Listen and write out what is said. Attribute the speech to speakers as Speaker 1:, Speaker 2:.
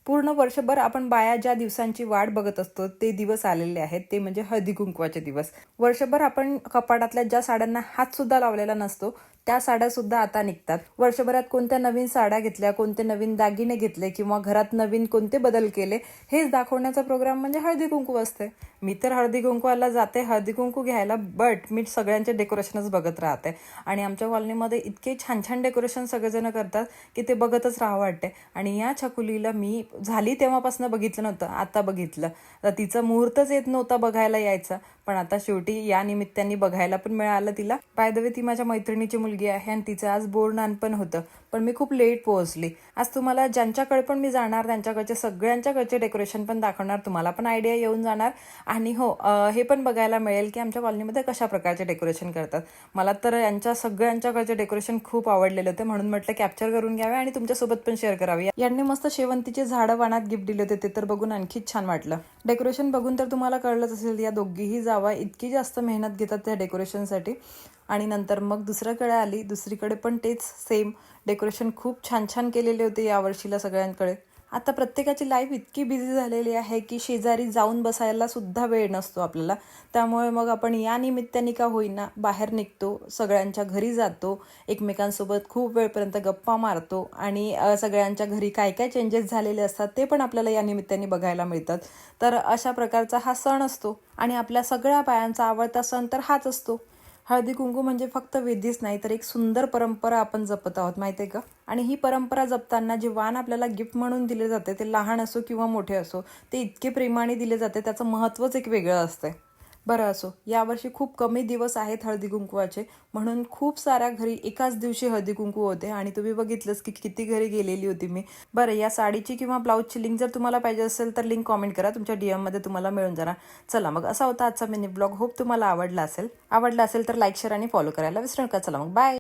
Speaker 1: पूर्ण वर्षभर आपण बाया ज्या दिवसांची वाट बघत असतो ते दिवस आलेले आहेत, ते म्हणजे हळदी कुंकवाचे दिवस. वर्षभर आपण कपाटातल्या ज्या साड्यांना हात सुद्धा लावलेला नसतो त्या साड्या सुद्धा आता निघतात. वर्षभरात कोणत्या नवीन साड्या घेतल्या, कोणते नवीन दागिने घेतले किंवा घरात नवीन कोणते बदल केले हेच दाखवण्याचा प्रोग्राम म्हणजे हळदी कुंकू असते. मी तर हळदी कुंकवाला जाते हळदी कुंकू घ्यायला, बट मी सगळ्यांचे डेकोरेशनच बघत राहते. आणि आमच्या कॉलनीमध्ये इतके छान छान डेकोरेशन सगळेजण करतात की ते बघतच राहावं वाटते. आणि या छकुलीला मी झाली तेव्हापासून बघितलं नव्हतं, आता बघितलं. तर तिचा मुहूर्तच येत नव्हता बघायला यायचा, पण आता शेवटी या निमित्ताने बघायला पण मिळालं तिला. बाय द वे ती माझ्या मैत्रिणीची मुलगी आहे आणि तिचं आज बोरनान पण होतं, पण मी खूप लेट पोहोचली. आज तुम्हाला ज्यांच्याकडे पण मी जाणार त्यांच्याकडचे सगळ्यांच्याकडचे डेकोरेशन पण दाखवणार, तुम्हाला पण आयडिया येऊन जाणार. आणि हो, हे पण बघायला मिळेल की आमच्या कॉलनीमध्ये कशा प्रकारचे डेकोरेशन करतात. मला तर यांच्या सगळ्यांच्याकडचे डेकोरेशन खूप आवडलेले होते, म्हणून म्हटलं कॅप्चर करून घ्यावे आणि तुमच्यासोबत पण शेअर करावे. यांनी मस्त शेवंतीचे झाडं वाणात गिफ्ट दिले होते, ते तर बघून आणखीच छान वाटलं. डेकोरेशन बघून तर तुम्हाला कळलंच असेल, या दोघीही जावा इतकी जास्त मेहनत घेतात त्या डेकोरेशनसाठी. आणि नंतर मग दुसऱ्याकडे आली, दुसरीकडे पण तेच सेम डेकोरेशन खूप छान छान केलेले होते यावर्षीला सगळ्यांकडे. आता प्रत्येकाची लाईफ इतकी बिझी झालेली आहे की शेजारी जाऊन बसायला सुद्धा वेळ नसतो आपल्याला. त्यामुळे मग आपण या निमित्ताने का होईना बाहेर निघतो, सगळ्यांच्या घरी जातो, एकमेकांसोबत खूप वेळपर्यंत गप्पा मारतो आणि सगळ्यांच्या घरी काय काय चेंजेस झालेले असतात ते पण आपल्याला या निमित्ताने बघायला मिळतात. तर अशा प्रकारचा हा सण असतो आणि आपल्या सगळ्या बायांचा आवडता सण तर हाच असतो. हळदी कुंकू म्हणजे फक्त विधीच नाही तर एक सुंदर परंपरा आपण जपत आहोत, माहिती आहे का. आणि ही परंपरा जपताना जे वाण आपल्याला गिफ्ट म्हणून दिले जाते ते लहान असो किंवा मोठे असो, ते इतके प्रेमाने दिले जाते, त्याचं महत्त्वच एक वेगळं असतं. बरं असो, यावर्षी खूप कमी दिवस आहेत हळदी कुंकवाचे, म्हणून खूप साऱ्या घरी एकाच दिवशी हळदी कुंकू होते आणि तुम्ही बघितलंच की किती घरी गेलेली होती मी. बरं, या साडीची किंवा ब्लाऊजची लिंक जर तुम्हाला पाहिजे असेल तर लिंक कॉमेंट करा, तुमच्या DM मध्ये तुम्हाला मिळून जाणार. चला मग, असा होता आजचा मिनी ब्लॉग. होप तुम्हाला आवडला असेल तर लाईक, शेअर आणि फॉलो करायला विसरू नका. चला मग, बाय.